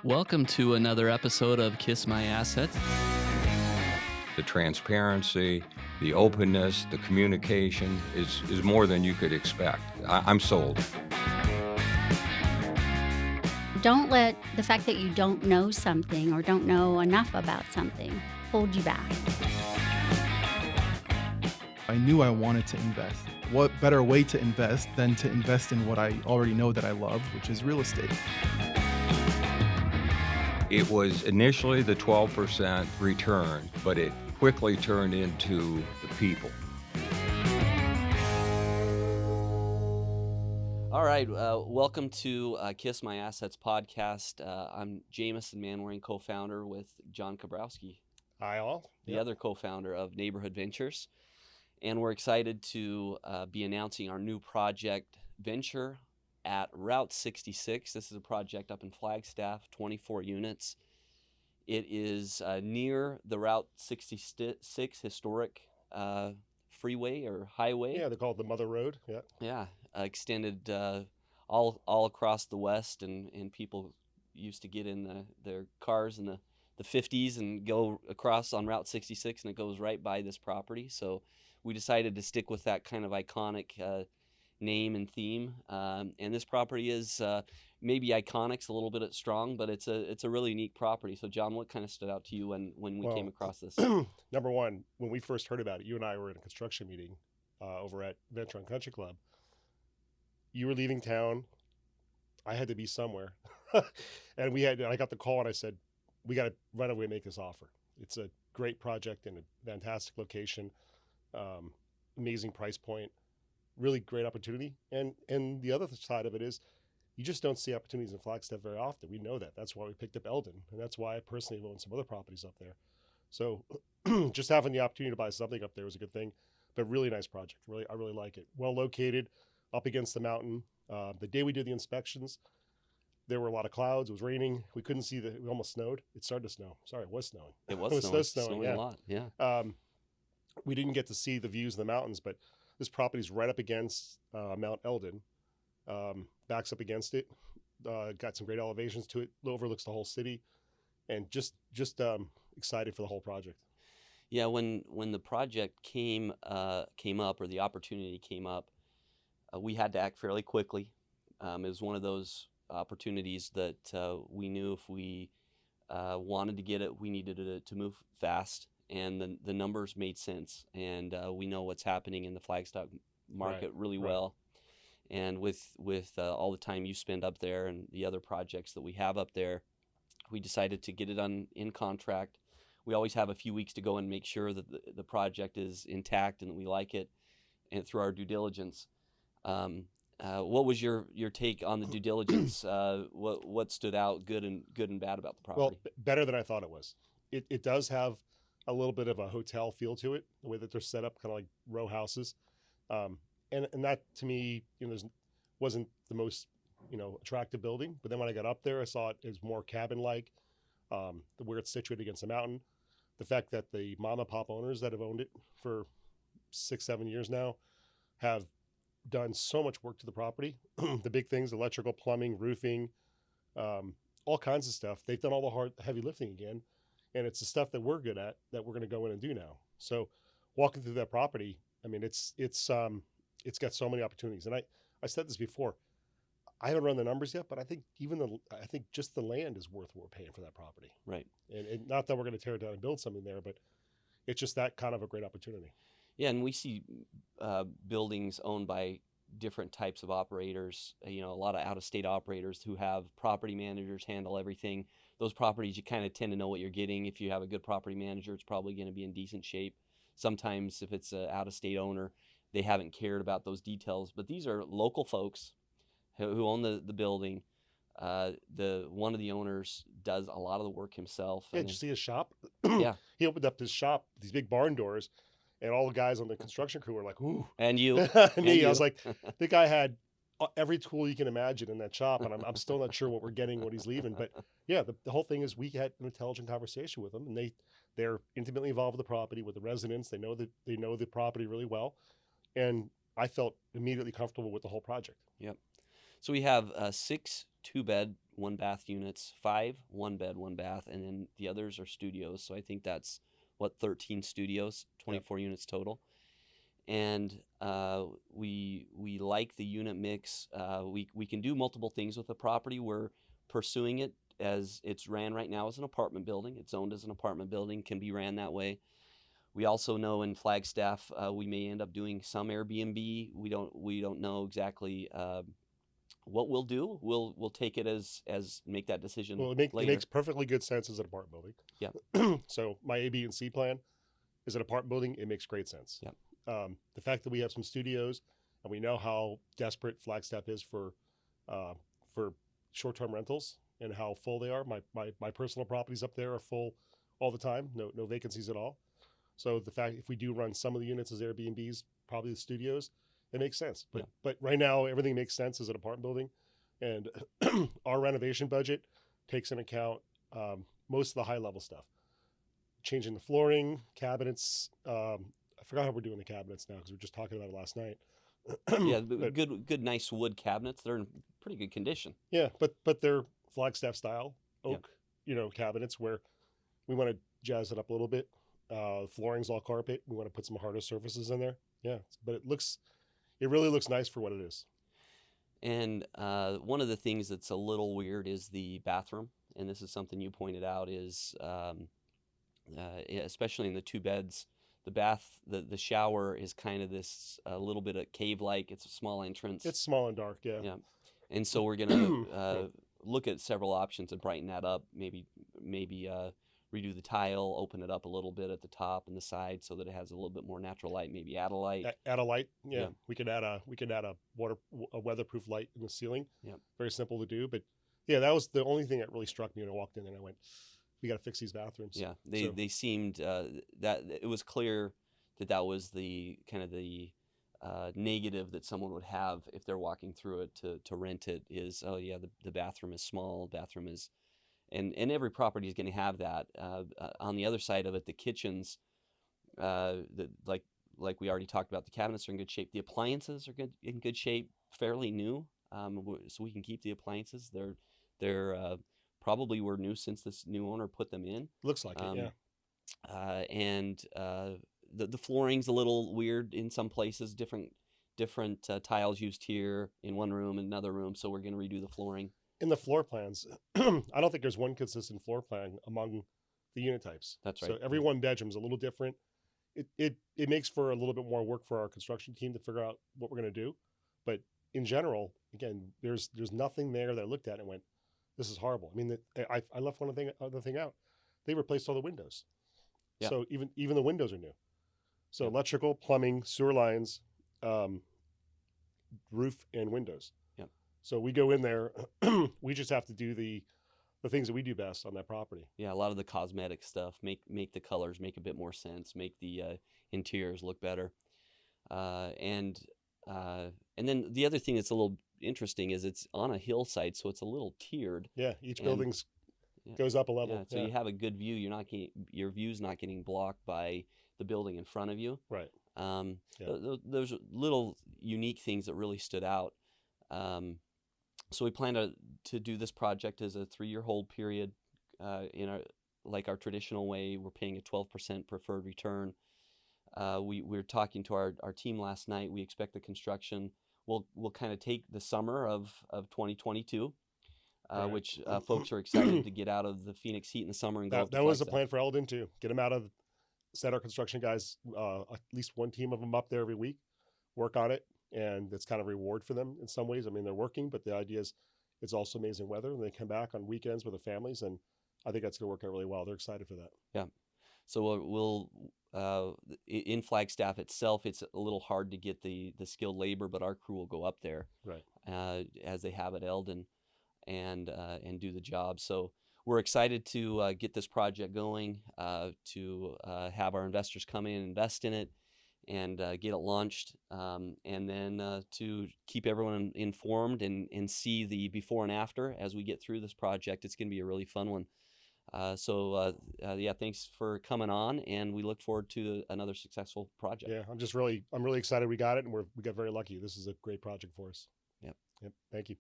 Welcome to another episode of Kiss My Assets. The transparency, the openness, the communication is more than you could expect. I'm sold. Don't let the fact that you don't know something or don't know enough about something hold you back. I knew I wanted to invest. What better way to invest than to invest in what I already know that I love, which is real estate. It was initially the 12% return, but it quickly turned into the people. All right, welcome to Kiss My Assets podcast. I'm Jamison and John, co-founder with John Kabrowski, Hi all. the other co-founder of Neighborhood Ventures. And we're excited to be announcing our new project venture at Route 66. This is a project up in Flagstaff, 24 units. It is near the Route 66 historic freeway or highway. Yeah, they call it the Mother Road. Yeah. Yeah, extended all across the West, and people used to get in their cars in the 50s and go across on Route 66, and it goes right by this property. So we decided to stick with that kind of iconic name and theme. And this property is maybe iconic's a little bit strong, but it's a really unique property. So John, what kind of stood out to you when we came across this? Number one, when we first heard about it, you and I were in a construction meeting over at Venture and Country Club. You were leaving town. I had to be somewhere. And I got the call and I said, we got to right away make this offer. It's a great project in a fantastic location, amazing price point, really great opportunity. And the other side of it is you just don't see opportunities in Flagstaff very often. We know that. That's why we picked up Eldon. And that's why I personally have owned some other properties up there. So just having the opportunity to buy something up there was a good thing, but really nice project. I really like it. Well located, up against the mountain. The day we did the inspections, there were a lot of clouds. It was raining. We couldn't see it almost snowed. It started to snow. Sorry, it was snowing. It was snowing yeah. a lot. Yeah. We didn't get to see the views of the mountains, but this property is right up against Mount Eldon. Backs up against it. Got some great elevations to it. Overlooks the whole city, and just excited for the whole project. Yeah, when the project came up, or the opportunity came up, we had to act fairly quickly. It was one of those opportunities that we knew if we wanted to get it, we needed to move fast, and the numbers made sense. And we know what's happening in the Flagstaff market really well. And with all the time you spend up there and the other projects that we have up there, we decided to get it in contract. We always have a few weeks to go and make sure that the project is intact and that we like it, and through our due diligence. What was your take on the due diligence? What stood out good and bad about the property? Well, better than I thought it was. It does have a little bit of a hotel feel to it, the way that they're set up, kind of like row houses. And that to me, wasn't the most, attractive building. But then when I got up there, I saw it as more cabin-like, where it's situated against the mountain. The fact that the mom and pop owners that have owned it for 6-7 years now have done so much work to the property. The big things: electrical, plumbing, roofing, all kinds of stuff. They've done all the heavy lifting again, and it's the stuff that we're good at that we're going to go in and do now. So walking through that property, I mean, it's got so many opportunities. And I said this before, I haven't run the numbers yet, but I think just the land is worth what we're paying for that property. Right. And not that we're going to tear it down and build something there, but it's just that kind of a great opportunity. Yeah, and we see buildings owned by different types of operators, a lot of out-of-state operators who have property managers handle everything. Those properties, you kind of tend to know what you're getting. If you have a good property manager, it's probably going to be in decent shape. Sometimes if it's an out-of-state owner, they haven't cared about those details. But these are local folks who own the building. One of the owners does a lot of the work himself. Yeah, did you see his shop? Yeah. He opened up his shop, these big barn doors, and all the guys on the construction crew were like, ooh. And you. And me, I was like, the guy had every tool you can imagine in that shop, and I'm still not sure what we're getting when he's leaving. But yeah, the whole thing is we had an intelligent conversation with them, and they're intimately involved with the property, with the residents. They know the property really well, and I felt immediately comfortable with the whole project. Yep. So we have 6 2-bed, 1-bath units, 5 1-bed, 1-bath, and then the others are studios. So I think that's 13 studios, 24 units total. And we like the unit mix. We can do multiple things with the property. We're pursuing it as it's ran right now as an apartment building. It's owned as an apartment building, can be ran that way. We also know in Flagstaff we may end up doing some Airbnb. We don't know exactly what we'll do. We'll take it as make that decision Well, later. it makes perfectly good sense as an apartment building. Yeah. So my A, B, and C plan is an apartment building. It makes great sense. Yeah. The fact that we have some studios and we know how desperate Flagstaff is for short-term rentals and how full they are. My personal properties up there are full all the time. No vacancies at all. So the fact if we do run some of the units as Airbnbs, probably the studios, it makes sense. But right now everything makes sense as an apartment building, and our renovation budget takes into account most of the high level stuff, changing the flooring, cabinets. I forgot how we're doing the cabinets now because we were just talking about it last night. Yeah, good, nice wood cabinets. They're in pretty good condition. Yeah, but they're Flagstaff style oak, cabinets where we want to jazz it up a little bit. Flooring's all carpet. We want to put some harder surfaces in there. Yeah, but it really looks nice for what it is. And one of the things that's a little weird is the bathroom, and this is something you pointed out is especially in the 2 beds, the shower is kind of this a little bit of cave-like. It's a small entrance. It's small and dark, yeah. Yeah, and so we're gonna look at several options to brighten that up. Maybe redo the tile, open it up a little bit at the top and the side so that it has a little bit more natural light. Maybe add a light. Add a light, yeah. Yeah. We could add a weatherproof light in the ceiling. Yeah, very simple to do. But yeah, that was the only thing that really struck me when I walked in there. And I went, we got to fix these bathrooms. Yeah, they seemed that it was clear that was the kind of the negative that someone would have if they're walking through it to rent it is, oh yeah, the bathroom is small, bathroom is, and every property is going to have that. On the other side of it, the kitchens, like we already talked about, the cabinets are in good shape. The appliances are in good shape, fairly new, so we can keep the appliances. They're probably were new since this new owner put them in. Looks like it, yeah. And the flooring's a little weird in some places. Different tiles used here in one room, another room. So we're going to redo the flooring. In the floor plans, I don't think there's one consistent floor plan among the unit types. That's right. So every one bedroom is a little different. It makes for a little bit more work for our construction team to figure out what we're going to do. But in general, again, there's nothing there that I looked at and went, this is horrible. I mean, I left one other thing out. They replaced all the windows. Yeah. So even the windows are new. So electrical, plumbing, sewer lines, roof, and windows. Yep. So we go in there. We just have to do the things that we do best on that property. Yeah, a lot of the cosmetic stuff, make the colors make a bit more sense, make the interiors look better, and then the other thing that's a little interesting is it's on a hillside, so it's a little tiered. Yeah, each building's goes up a level. Yeah, so you have a good view. Your view's not getting blocked by the building in front of you. Right. Those little unique things that really stood out. So we plan to do this project as a 3-year hold period. In our traditional way, we're paying a 12% preferred return. We were talking to our team last night. We expect the construction will kind of take the summer of 2022. Right. Which folks are excited to get out of the Phoenix heat in the summer and go. That was the plan for Eldon too. Get them out of. Set our construction guys, at least one team of them up there every week, work on it, and it's kind of a reward for them in some ways. I mean, they're working, but the idea is it's also amazing weather, and they come back on weekends with their families, and I think that's going to work out really well. They're excited for that. Yeah. So we'll in Flagstaff itself, it's a little hard to get the skilled labor, but our crew will go up there, right, as they have at Eldon, and do the job. So we're excited to get this project going, to have our investors come in and invest in it, and get it launched, and then to keep everyone informed and see the before and after as we get through this project. It's going to be a really fun one. Thanks for coming on, and we look forward to another successful project. Yeah, I'm really excited we got it, and we got very lucky. This is a great project for us. Yep. Thank you.